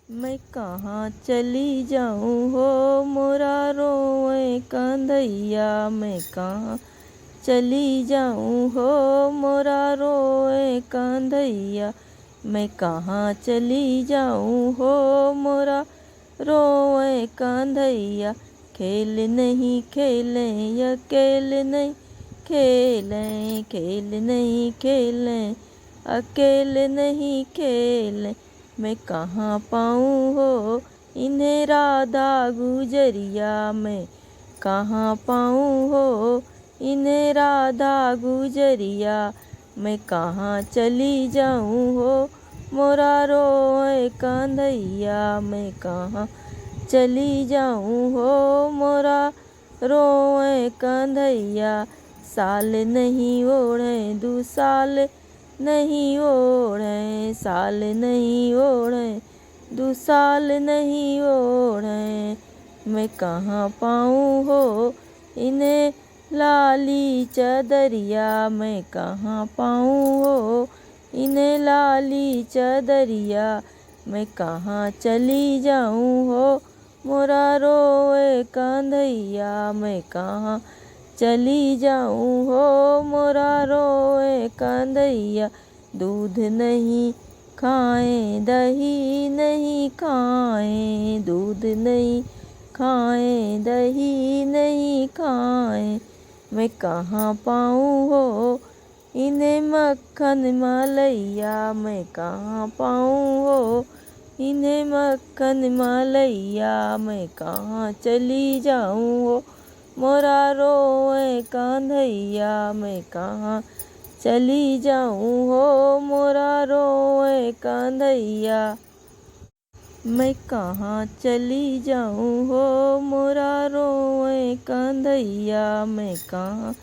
मैं कहाँ चली जाऊँ हो मोरा रोए कंधैया। मैं कहाँ चली जाऊँ हो मोरा रोए कंधैया। मैं कहाँ चली जाऊँ हो मोरा रोए कंधैया। खेल नहीं खेलें अकेले नहीं खेलें, खेल नहीं खेलें अकेले नहीं खेलें। मैं कहाँ पाऊँ हो इन्हें राधा गुजरिया। मैं कहाँ पाऊँ हो इन्हें राधा गुजरिया। मैं कहाँ चली जाऊँ हो मोरा रोए कंधैया। मैं कहाँ चली जाऊँ हो मोरा रोए कंधैया। साल नहीं ओढ़े दू साल नहीं ओढ़े, साल नहीं ओढ़े दू साल नहीं ओढ़े। मैं कहाँ पाऊँ हो इन्हें लाली चदरिया। मैं कहाँ पाऊँ हो इन्हें लाली चदरिया। मैं कहाँ चली जाऊँ हो मोरा रोए कंधैया। मैं कहाँ चली जाऊँ हो मोरा रोए कंधैया। दूध नहीं खाएं दही नहीं खाएं, दूध नहीं खाएं दही नहीं खाएं। मैं कहाँ पाऊँ हो इन्हें मक्खन मलैया। मैं कहाँ पाऊँ हो इन्हें मक्खन मलैया। मैं कहाँ चली जाऊँ हो मोरा रोए कंधैया। मैं कहाँ चली जाऊँ हो मोरा रोए कंधैया। मैं कहाँ चली जाऊँ हो मोरा रोए कंधैया। मैं कहाँ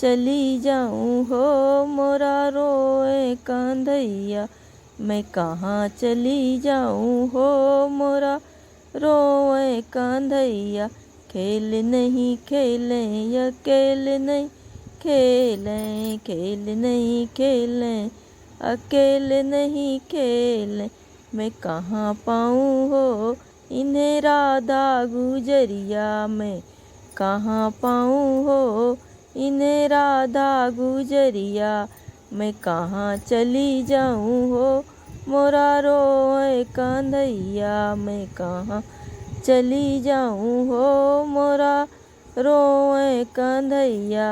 चली जाऊँ हो मोरा रोए कंधैया। मैं कहाँ चली जाऊँ हो मोरा रोए कंधैया। खेल नहीं खेलें अकेले नहीं खेलें, खेल नहीं खेलें अकेले नहीं खेलें। मैं कहाँ पाऊँ हो इन्हें राधा गुजरिया। मैं कहाँ पाऊँ हो इन्हें राधा गुजरिया। मैं कहाँ चली जाऊँ हो मोरा रोए कंधैया। मैं कहाँ चली जाऊँ हो मोरा रोए कंधैया।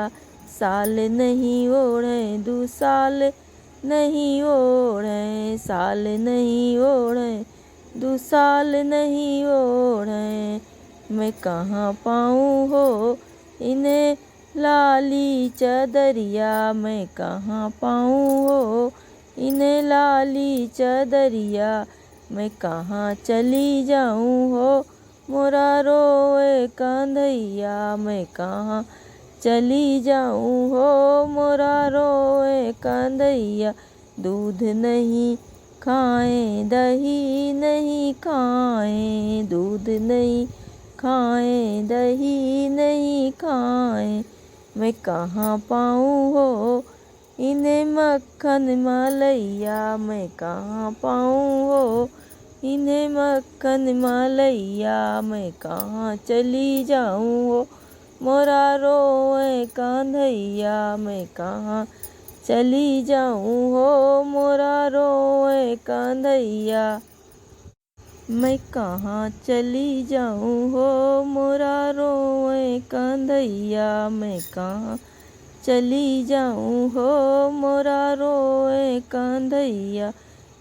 साल नहीं ओढ़े दू साल नहीं ओढ़े, साल नहीं ओढ़े दू साल नहीं ओढ़े। मैं कहाँ पाऊँ हो इन्हें लाली चदरिया। मैं कहाँ पाऊँ हो इन्हें लाली चदरिया। मैं कहाँ चली जाऊँ हो मोरा रोए कंधैया। मैं कहाँ चली जाऊँ हो मोरा रोए कंधैया। दूध नहीं खाएं दही नहीं खाएं, दूध नहीं खाएं दही नहीं खाएं। मैं कहाँ पाऊँ हो इन्हें मक्खन मलैया। मैं कहाँ पाऊँ हो इन्हें मक्खन मलैया। मैं कहाँ चली जाऊँ हो मोरा रोए कंधैया। मैं कहाँ चली जाऊँ हो मोरा रोए कंधैया। मैं कहाँ चली जाऊँ हो मोरा रोए कंधैया। मैं कहाँ चली जाऊँ हो मोरा रोए कंधैया।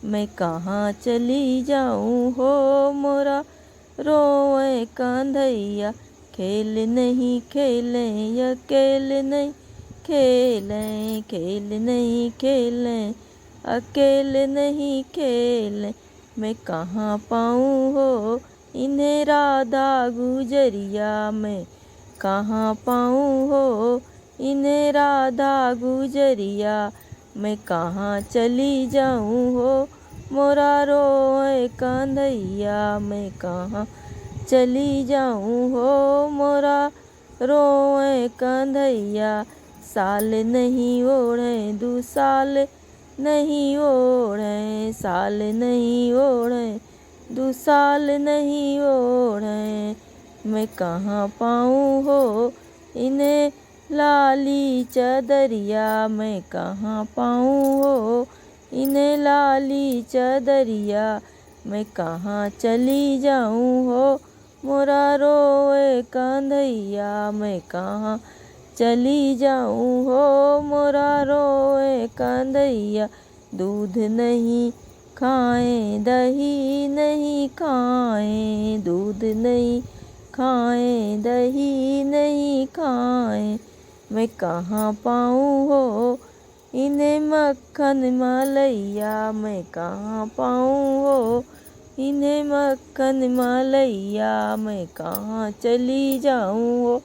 मैं कहाँ चली जाऊँ हो मोरा रोए कंधैया। खेल नहीं खेलें अकेले नहीं खेलें, खेल नहीं खेलें अकेले नहीं खेलें। मैं कहाँ पाऊँ हो इन्हें राधा गुजरिया। मैं कहाँ पाऊँ हो इन्हें राधा गुजरिया। मैं कहाँ चली जाऊँ हो मोरा रोए कंधैया। मैं कहाँ चली जाऊँ हो मोरा रोए कंधैया। साल नहीं ओढ़े दू साल नहीं ओढ़े, साल नहीं ओढ़े दू दुसाल नहीं ओढ़े, मैं कहाँ पाऊँ हो इन्हें लाली चदरिया, मैं कहाँ पाऊँ हो इन्हें लाली चदरिया, मैं कहाँ चली जाऊँ हो मोरा रोए कंधैया, मैं कहाँ चली जाऊँ हो मोरा रोए कंधैया। दूध नहीं खाएं दही नहीं खाएं, दूध नहीं खाएं दही नहीं खाएं, मैं कहाँ पाऊँ हो इन्हें मक्खन मलैया, मैं कहाँ पाऊँ हो इन्हें मक्खन मलैया, मैं कहाँ चली जाऊँ हो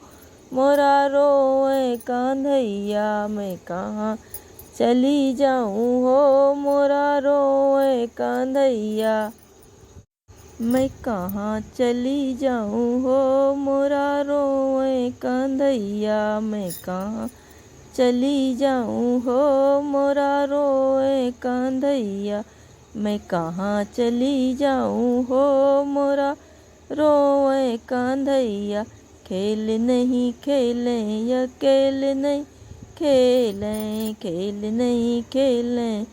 मोरा रोए कंधैया, मैं कहाँ चली जाऊँ हो मोरा रोए कंधैया। मैं कहाँ चली जाऊँ हो मोरा रोए कंधैया, मैं कहाँ चली जाऊँ हो मोरा रोए कंधैया, मैं कहाँ चली जाऊँ हो मोरा रोए कंधैया। खेल नहीं खेलें अकेले नहीं खेलें, खेल नहीं खेलें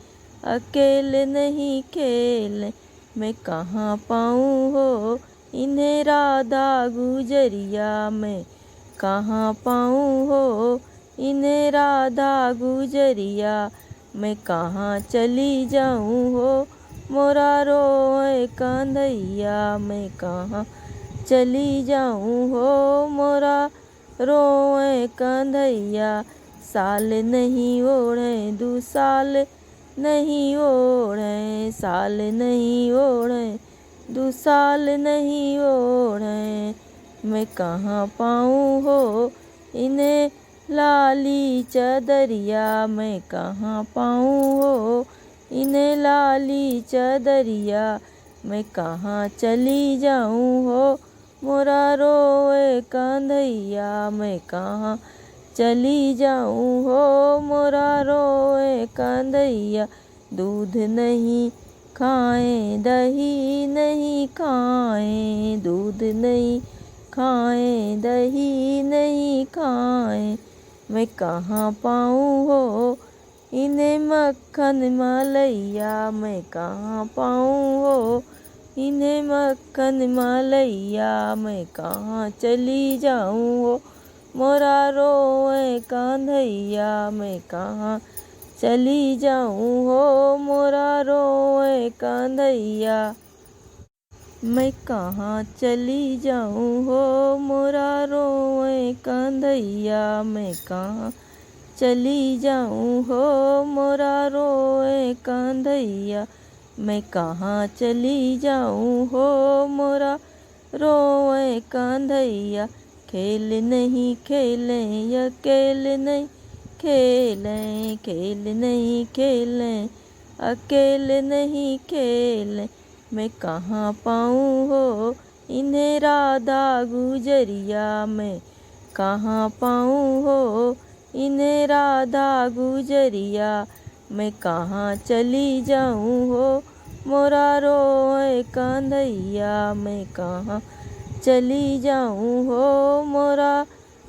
अकेले नहीं खेलें, मैं कहाँ पाऊँ हो इन्हें राधा गुजरिया, मैं कहाँ पाऊँ हो इन्हें राधा गुजरिया, मैं कहाँ चली जाऊँ हो मोरा रोए कंधैया, मैं कहाँ चली जाऊँ हो मोरा रोए कंधैया। साल नहीं ओढ़े दुसाल नहीं ओढ़े, साल नहीं ओढ़े दुसाल नहीं ओढ़े, मैं कहाँ पाऊँ हो इन्हें लाली चदरिया, मैं कहाँ पाऊँ हो इन्हें लाली चदरिया, मैं कहाँ चली जाऊँ हो मोरा रोए कंधैया, मैं कहाँ चली जाऊँ हो मोरा रोए कंधैया। दूध नहीं खाएं दही नहीं खाएं, दूध नहीं खाएं दही नहीं खाएं, मैं कहाँ पाऊँ हो इन्हें मक्खन मलैया, मैं कहाँ पाऊँ हो इन्हें मक्खन मलैया, मैं कहाँ चली जाऊँ हो मोरा रोए कंधैया, मैं कहाँ चली जाऊँ हो मोरा रोए कंधैया। मैं कहाँ चली जाऊँ हो मोरा रोए कंधैया, मैं कहाँ चली जाऊँ हो मोरा रोए कंधैया, मैं कहाँ चली जाऊँ हो मोरा रोए कंधैया। खेल नहीं खेलें अकेले नहीं खेलें, खेल नहीं खेलें अकेले नहीं खेलें, मैं कहाँ पाऊँ हो इन्हें राधा गुजरिया, मैं कहाँ पाऊँ हो इन्हें राधा गुजरिया, मैं कहाँ चली जाऊँ हो मोरा रोए कंधैया, मैं कहाँ चली जाऊँ हो मोरा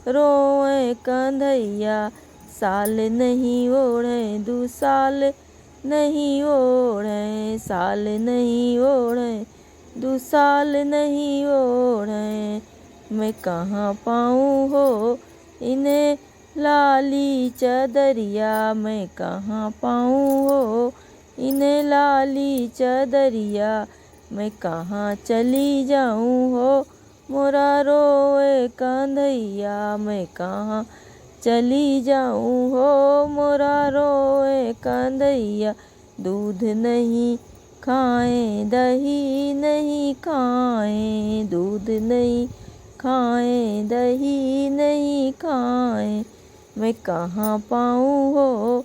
रोए कंधैया। साल नहीं ओढ़े दुसाल नहीं ओढ़े, साल नहीं ओढ़े दुसाल नहीं ओढ़े, मैं कहाँ पाऊँ हो इन्हें लाली चदरिया, मैं कहाँ पाऊँ हो इन्हें लाली चदरिया, मैं कहाँ चली जाऊँ हो मोरा रोए कंधैया, मैं कहाँ चली जाऊँ हो मोरा रोए कंधैया। दूध नहीं खाएं दही नहीं खाएं, दूध नहीं खाएं दही नहीं खाएं, मैं कहाँ पाऊँ हो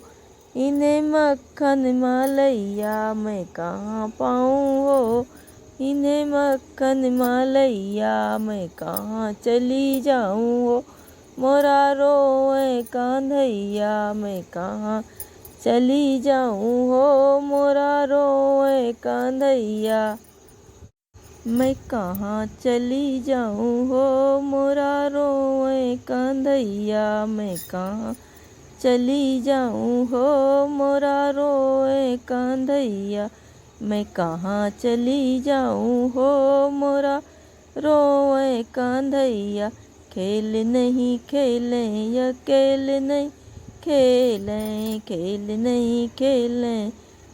इन्हें मक्खन मलैया, मैं कहाँ पाऊँ हो इन्हें मक्खन मलैया, मैं कहाँ चली जाऊँ हो मोरा रोए कंधैया, मैं कहाँ चली जाऊँ हो मोरा रोए कंधैया। मैं कहाँ चली जाऊँ हो मोरा रोए कंधैया, मैं कहाँ चली जाऊँ हो मोरा रोए कंधैया, मैं कहाँ चली जाऊँ हो मोरा रोए कंधैया। खेल नहीं खेलें अकेले नहीं खेलें, खेल नहीं खेलें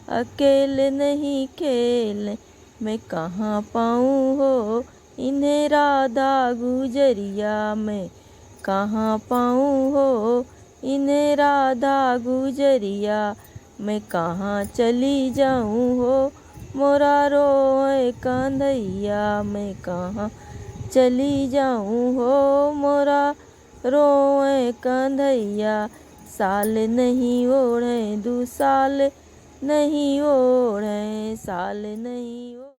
अकेले नहीं खेलें, मैं कहाँ पाऊँ हो इन्हें राधा गुजरिया, मैं कहाँ पाऊँ हो इन्हें राधा गुजरिया, मैं कहाँ चली जाऊँ हो मोरा रोए कंधैया, मैं कहाँ चली जाऊँ हो मोरा रोए कंधैया। साल नहीं ओढ़े 2 साल नहीं ओढ़े, साल नहीं